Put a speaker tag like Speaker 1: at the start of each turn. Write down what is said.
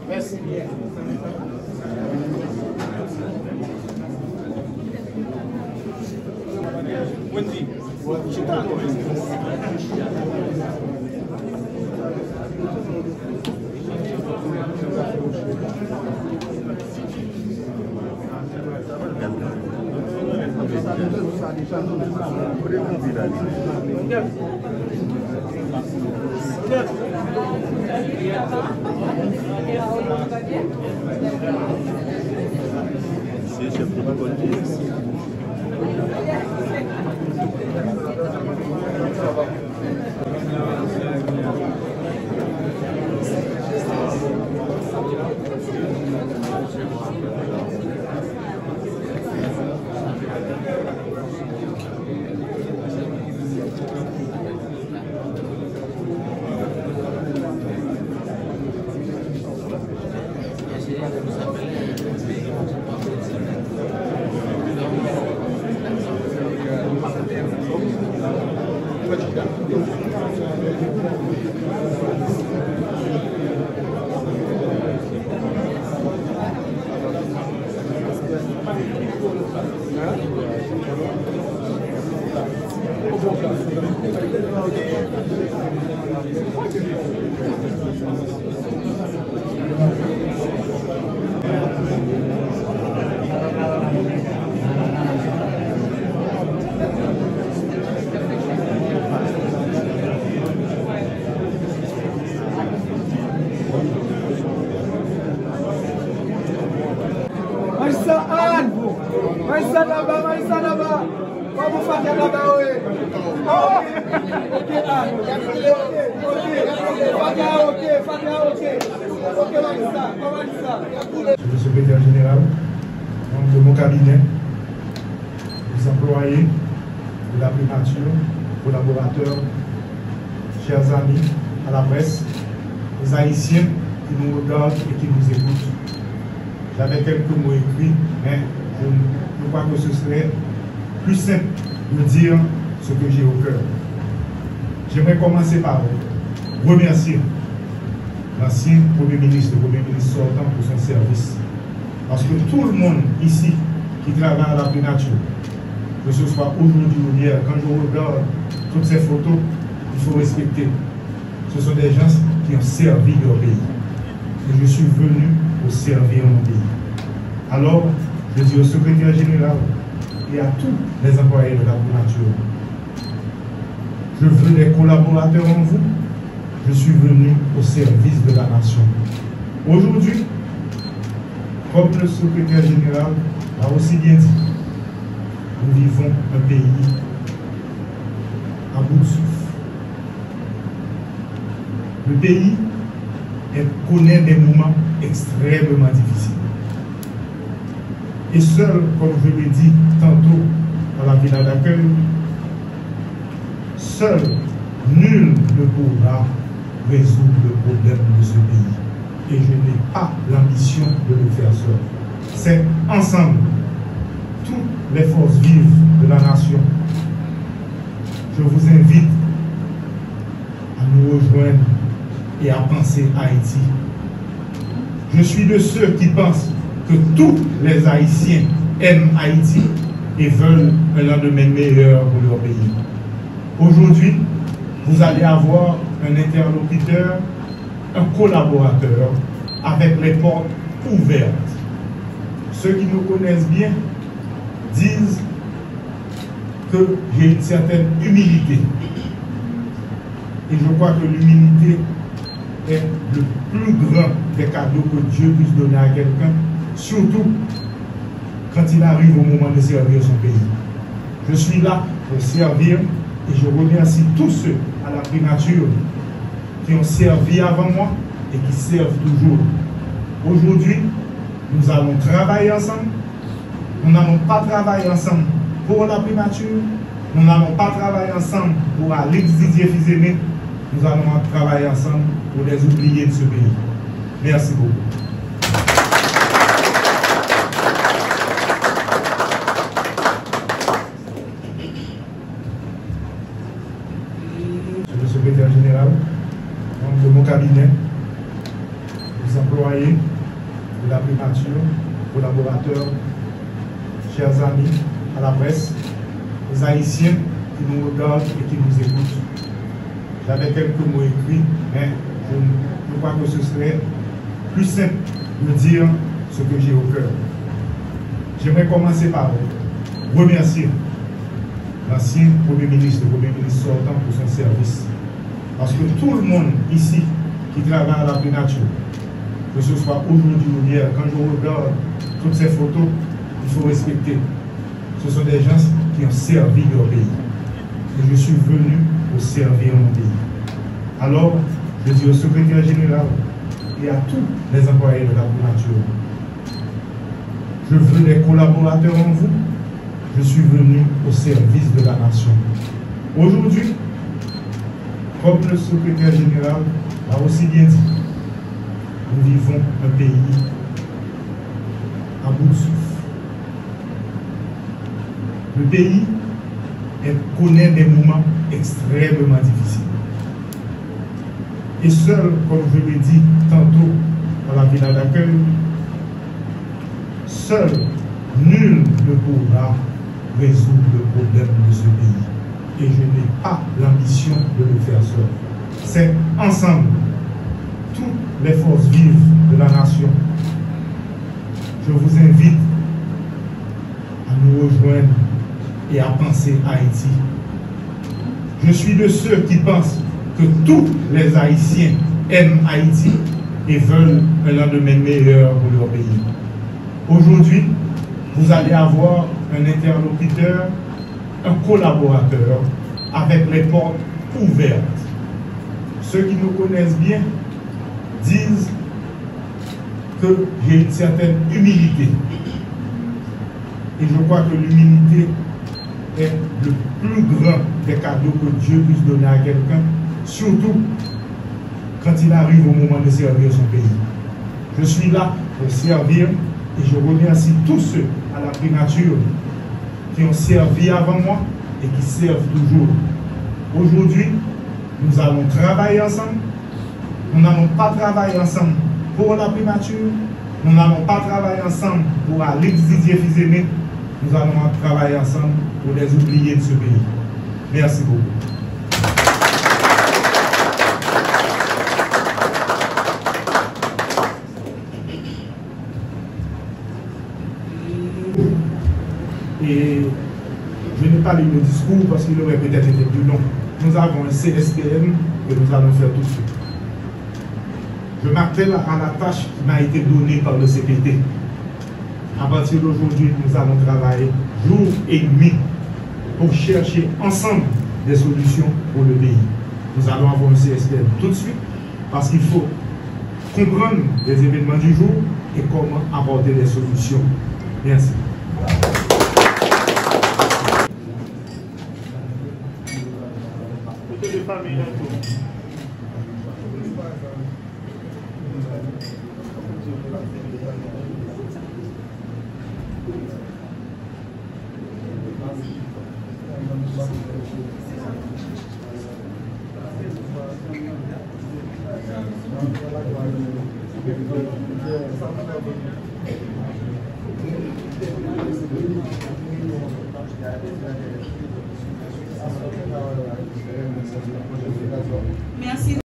Speaker 1: Merci. Wendy.
Speaker 2: Le secrétaire général, donc de mon cabinet, les employés de la primature, collaborateurs, chers amis, à la presse, les Haïtiens qui nous regardent et qui nous écoutent. J'avais quelques mots écrits, mais je crois que ce serait plus simple de dire ce que j'ai au cœur. J'aimerais commencer par remercier l'ancien Premier ministre, le Premier ministre sortant pour son service. Parce que tout le monde ici qui travaille à la primature, que ce soit aujourd'hui ou hier, quand je regarde toutes ces photos, il faut respecter. Ce sont des gens qui ont servi leur pays. Et je suis venu pour servir mon pays. Alors, je dis au secrétaire général et à tous les employés de la primature, je veux des collaborateurs en vous. Je suis venu au service de la nation. Aujourd'hui, comme le secrétaire général a aussi bien dit, nous vivons un pays à bout de souffle. Le pays connaît des moments extrêmement difficiles. Et seul, comme je l'ai dit tantôt à la villa d'accueil, seul, nul ne pourra résoudre le problème de ce pays. Et je n'ai pas l'ambition de le faire seul. C'est ensemble, toutes les forces vives de la nation. Je vous invite à nous rejoindre et à penser Haïti. Je suis de ceux qui pensent que tous les Haïtiens aiment Haïti et veulent un lendemain meilleur pour leur pays. Aujourd'hui, vous allez avoir un interlocuteur, un collaborateur avec les portes ouvertes. Ceux qui me connaissent bien disent que j'ai une certaine humilité. Et je crois que l'humilité est le plus grand des cadeaux que Dieu puisse donner à quelqu'un, surtout quand il arrive au moment de servir son pays. Je suis là pour servir et je remercie tous ceux à la primature qui ont servi avant moi et qui servent toujours. Aujourd'hui, nous allons travailler ensemble. Nous n'allons pas travailler ensemble pour la primature. Nous n'allons pas travailler ensemble pour Alix Didier Fils-Aimé. Nous allons travailler ensemble pour les oubliés de ce pays. Merci beaucoup. Monsieur le secrétaire général, membre de mon cabinet, les employés de la primature, collaborateurs, chers amis à la presse, les Haïtiens qui nous regardent et qui nous écoutent. J'avais quelques mots écrits, mais je crois que ce serait plus simple de dire ce que j'ai au cœur. J'aimerais commencer par remercier l'ancien Premier ministre, le Premier ministre sortant pour son service. Parce que tout le monde ici qui travaille à la primature, que ce soit aujourd'hui ou hier, quand je regarde toutes ces photos, il faut respecter. Ce sont des gens qui ont servi leur pays. Et je suis venu pour servir mon pays. Alors, je dis au secrétaire général et à tous les employés de la primature, je veux des collaborateurs en vous. Je suis venu au service de la nation. Aujourd'hui, comme le secrétaire général a aussi bien dit, nous vivons un pays à bout de souffle. Le pays connaît des moments extrêmement difficiles. Et seul, comme je l'ai dit tantôt dans la villa d'accueil, seul, nul ne pourra résoudre le problème de ce pays. Et je n'ai pas l'ambition de le faire seul. C'est ensemble, toutes les forces vives de la nation. Je vous invite à nous rejoindre et à penser Haïti. Je suis de ceux qui pensent que tous les Haïtiens aiment Haïti et veulent un lendemain meilleur pour leur pays. Aujourd'hui, vous allez avoir un interlocuteur, un collaborateur avec les portes ouvertes. Ceux qui nous connaissent bien disent que j'ai une certaine humilité. Et je crois que l'humilité est le plus grand des cadeaux que Dieu puisse donner à quelqu'un, surtout quand il arrive au moment de servir son pays. Je suis là pour servir et je remercie tous ceux à la primature qui ont servi avant moi et qui servent toujours. Aujourd'hui, nous allons travailler ensemble. Nous n'allons pas travailler ensemble pour la primature. Nous n'allons pas travailler ensemble pour Alix Didier Fils-Aimé. Nous allons travailler ensemble pour les oubliés de ce pays. Merci beaucoup. Et je n'ai pas lu le discours parce qu'il aurait peut-être été plus long. Nous avons un CSPM que nous allons faire tout de suite. Je m'appelle à la tâche qui m'a été donnée par le CPT. À partir d'aujourd'hui, nous allons travailler jour et nuit pour chercher ensemble des solutions pour le pays. Nous allons avoir un CSPM tout de suite parce qu'il faut comprendre les événements du jour et comment apporter des solutions. Merci.
Speaker 1: Merci.